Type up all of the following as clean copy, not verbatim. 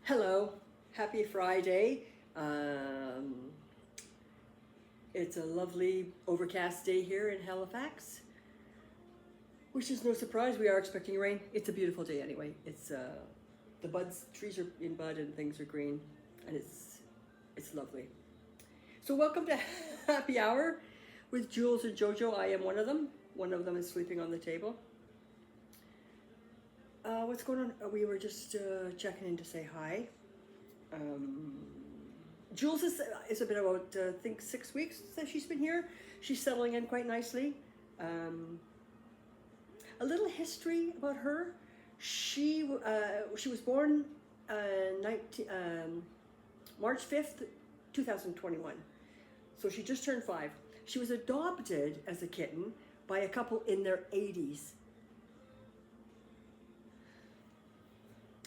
Hello, happy Friday. It's a lovely overcast day here in Halifax, which is no surprise. We are expecting rain. It's a beautiful day anyway. It's the buds, trees are in bud and things are green, and it's lovely. So welcome to Happy Hour with Jules and Jojo. I am one of them. One of them is sleeping on the table. What's going on? We were just checking in to say hi. Jules is been about, I think, 6 weeks that she's been here. She's settling in quite nicely. A little history about her. She was born March 5th, 2021. So she just turned 5. She was adopted as a kitten by a couple in their 80s.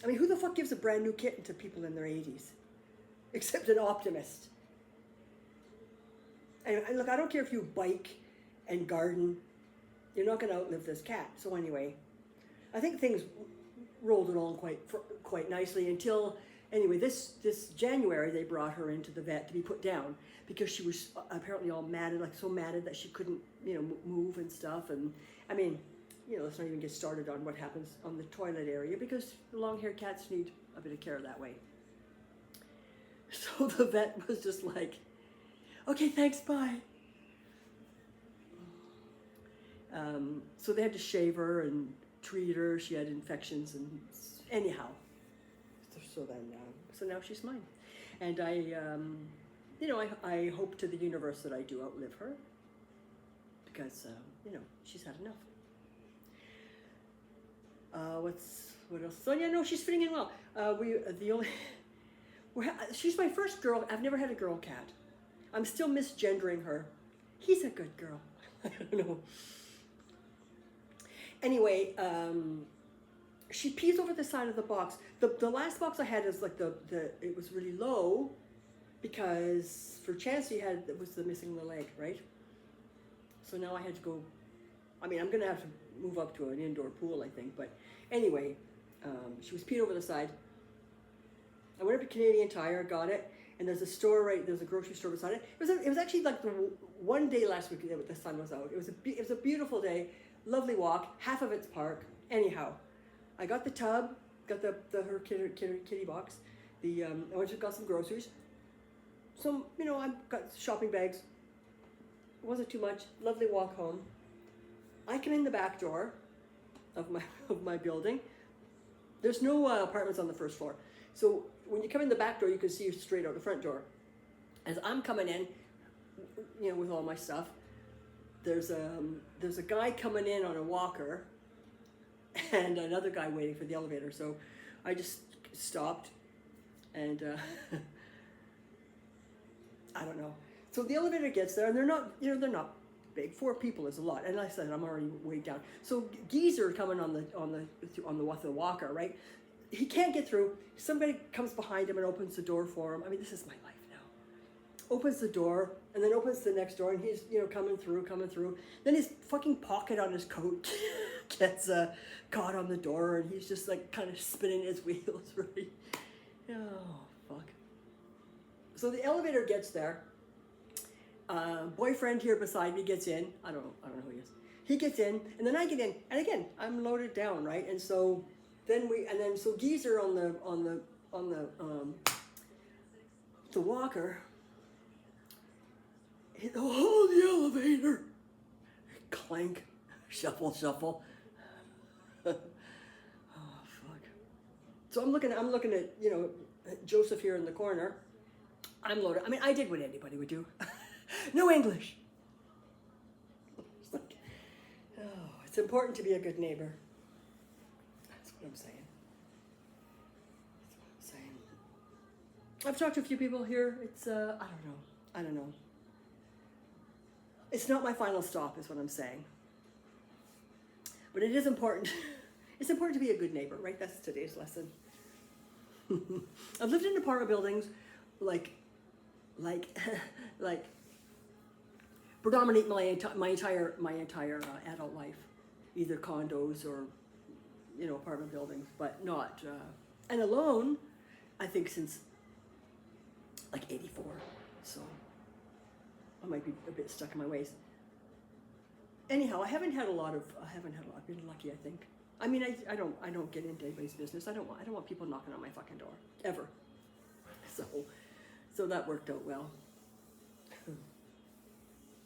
I mean, who the fuck gives a brand new kitten to people in their 80s? Except an optimist. And look, I don't care if you bike and garden, you're not going to outlive this cat. So anyway, I think things rolled along quite nicely until, anyway, this January they brought her into the vet to be put down because she was apparently all matted, like so matted that she couldn't, move and stuff. And I mean, let's not even get started on what happens on the toilet area because long-haired cats need a bit of care that way. So the vet was just like, okay, thanks, bye. So they had to shave her and treat her. She had infections and anyhow. So now she's mine. And I hope to the universe that I do outlive her because, she's had enough. What else? So yeah, no, she's fitting in well. She's my first girl. I've never had a girl cat. I'm still misgendering her. He's a good girl. I don't know. Anyway, she pees over the side of the box. The last box I had is like it was really low because for Chancey it was the missing the leg, right? So now I had to go. I mean, I'm gonna have to move up to an indoor pool, I think. But anyway, she was peed over the side. I went up to Canadian Tire, got it, and there's a grocery store beside it. It was actually like the one day last week that the sun was out. It was a beautiful day, lovely walk. Half of it's park. Anyhow, I got the tub, got her kitty box. I went to got some groceries. So I got shopping bags. It wasn't too much. Lovely walk home. I come in the back door of my building. There's no apartments on the first floor. So when you come in the back door, you can see straight out the front door. As I'm coming in, with all my stuff, there's a guy coming in on a walker and another guy waiting for the elevator. So I just stopped and I don't know. So the elevator gets there and they're not big. 4 people is a lot, and like I said, I'm already way down. So geezer coming on the walker, right? He can't get through. Somebody comes behind him and opens the door for him. I mean, this is my life now. Opens the door and then opens the next door, and he's coming through. Then his fucking pocket on his coat gets caught on the door, and he's just like kind of spinning his wheels, right? Oh fuck. So the elevator gets there. Boyfriend here beside me gets in. I don't know who he is. He gets in, and then I get in, and again I'm loaded down, right? And so so geezer on the walker. The elevator. Clank, shuffle. Oh fuck. So I'm looking at Joseph here in the corner. I'm loaded. I mean, I did what anybody would do. No English. It's important to be a good neighbor. That's what I'm saying. I've talked to a few people here. It's I don't know. It's not my final stop, is what I'm saying. But it is important. It's important to be a good neighbor, right? That's today's lesson. I've lived in apartment buildings, like predominate my entire adult life, either condos or apartment buildings, but not and alone. I think since like 84. So I might be a bit stuck in my ways. Anyhow, I haven't had a lot. I've been lucky, I think. I mean, I don't get into anybody's business. I don't want people knocking on my fucking door ever. So that worked out well.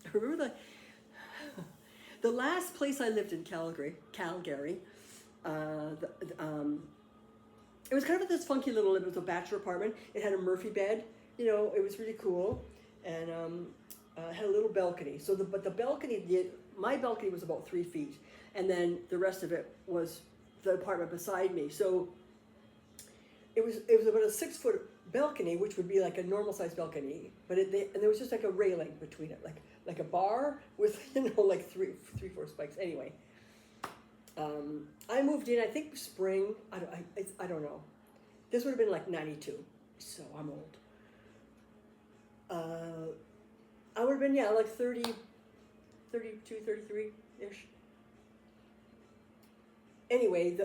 I remember the last place I lived in Calgary. It was kind of this funky little. It was a bachelor apartment. It had a Murphy bed. You know, it was really cool, and it had a little balcony. So the balcony, my balcony was about 3 feet, and then the rest of it was the apartment beside me. So it was about a 6-foot balcony, which would be like a normal sized balcony, but and there was just like a railing between it, like a bar with like three, 4 spikes. Anyway, I moved in, I think spring. I don't know. This would have been like 92, so I'm old. I would have been like 30, 32, 33 ish. Anyway,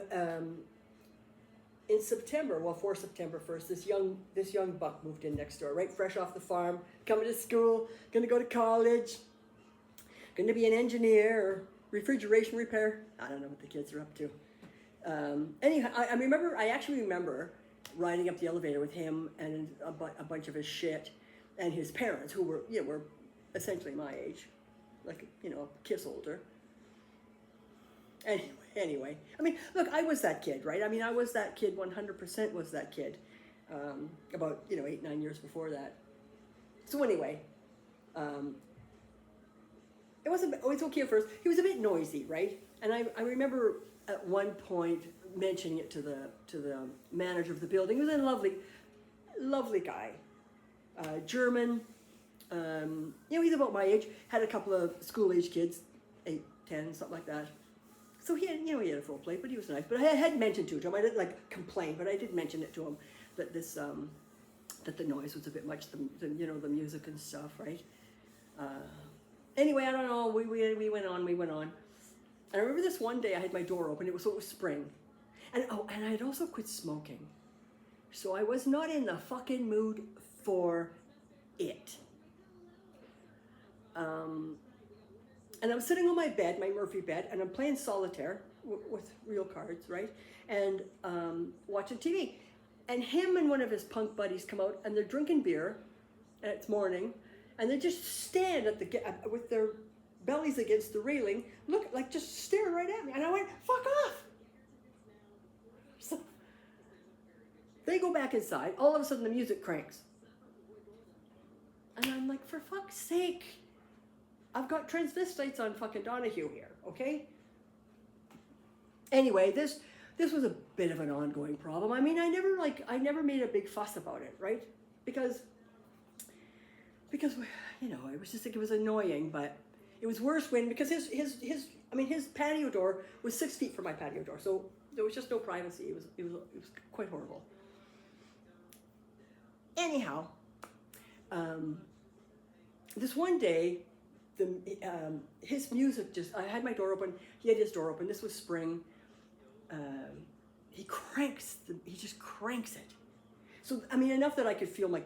in September, for September 1st, this young buck moved in next door, right, fresh off the farm, coming to school, going to go to college, going to be an engineer or refrigeration repair. I don't know what the kids are up to. Anyhow, I actually remember riding up the elevator with him and a bunch of his shit, and his parents, who were essentially my age, like a kiss older. Anyway, I mean, look, I was that kid, right? I mean, I was that kid, 100% was that kid, about, 8, 9 years before that. So anyway, it was okay at first. He was a bit noisy, right? And I remember at one point mentioning it to the manager of the building. He was a lovely guy, German, he's about my age, had a couple of school-age kids, 8, 10, something like that. So he had a full plate, but he was nice. But I had mentioned to him, I didn't complain, but I did mention it to him that that the noise was a bit much, the music and stuff, right? Anyway, I don't know. We went on. And I remember this one day I had my door open. It was spring, and I had also quit smoking, so I was not in the fucking mood for it. And I'm sitting on my bed, my Murphy bed, and I'm playing solitaire with real cards, right? And watching TV. And him and one of his punk buddies come out, and they're drinking beer, and it's morning, and they just stand with their bellies against the railing, just staring right at me. And I went, fuck off! So they go back inside. All of a sudden, the music cranks. And I'm like, for fuck's sake. I've got transvestites on fucking Donahue here, okay? Anyway, this was a bit of an ongoing problem. I mean, I never made a big fuss about it, right? Because it was just it was annoying, but it was worse because his patio door was 6 feet from my patio door, so there was just no privacy. It was quite horrible. Anyhow, this one day, his music I had my door open, he had his door open, this was spring, he just cranks it. So, I mean, enough that I could feel my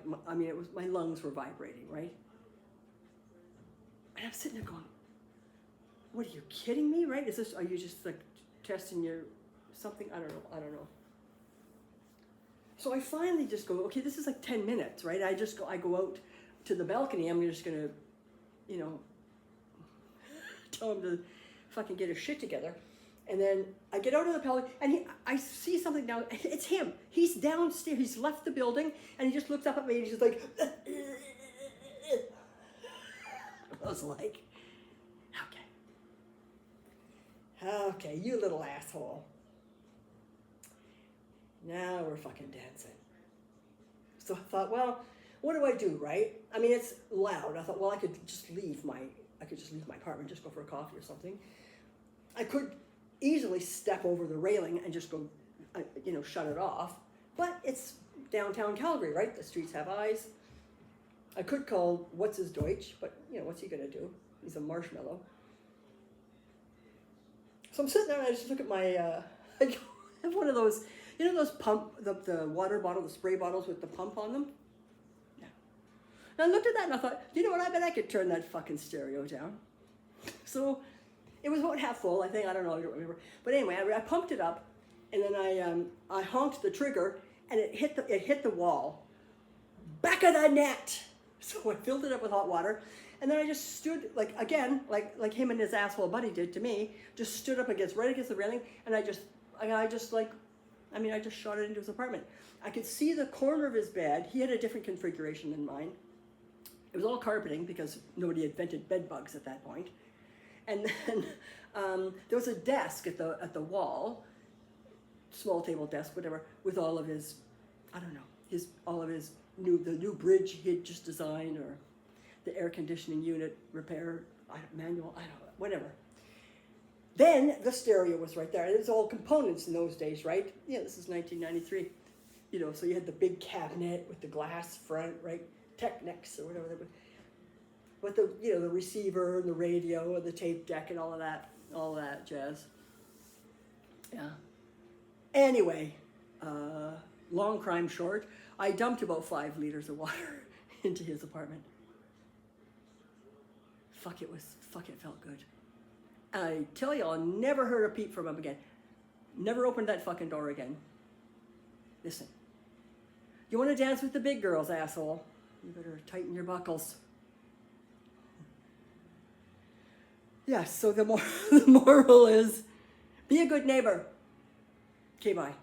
lungs were vibrating, right? And I'm sitting there going, what, are you kidding me, right? Are you just testing your something? I don't know. So I finally just go, okay, this is 10 minutes, right? I go out to the balcony, I'm just gonna, tell him to fucking get his shit together. And then I get out of the balcony, and I see something down. It's him. He's downstairs. He's left the building, and he just looks up at me, and he's just like, I was like, okay, you little asshole. Now we're fucking dancing. So I thought, well, what do I do, right? I mean, it's loud. I thought, well, I could just leave my apartment, just go for a coffee or something. I could easily step over the railing and just go, shut it off. But it's downtown Calgary, right? The streets have eyes. I could call what's his Deutsch, but what's he gonna do? He's a marshmallow. So I'm sitting there and I just look at my, I have one of those, You know those the water bottle, the spray bottles with the pump on them? Yeah. And I looked at that and I thought, you know what, I bet I could turn that fucking stereo down. So it was about half full, I think, I don't know, I don't remember. But anyway, I pumped it up, and then I honked the trigger, and it hit the wall. Back of the net! So I filled it up with hot water, and then I just stood, like, again, like him and his asshole buddy did to me, just stood up right against the railing, and I just shot it into his apartment. I could see the corner of his bed. He had a different configuration than mine. It was all carpeting because nobody invented bed bugs at that point. And then there was a desk at the wall, small table desk, whatever, with all of his, I don't know, the new bridge he had just designed, or the air conditioning unit repair manual, I don't know, whatever. Then the stereo was right there. And it was all components in those days, right? Yeah, this is 1993. You know, so you had the big cabinet with the glass front, right? Technics or whatever they were. With the, you know, the receiver and the radio and the tape deck and all of that jazz. Yeah. Anyway, long crime short, I dumped about 5 liters of water into his apartment. Fuck, it felt good. And I tell you, I'll never heard a peep from him again. Never opened that fucking door again. Listen, you want to dance with the big girls, asshole? You better tighten your buckles. Yes, so the moral is, be a good neighbor. Okay, bye.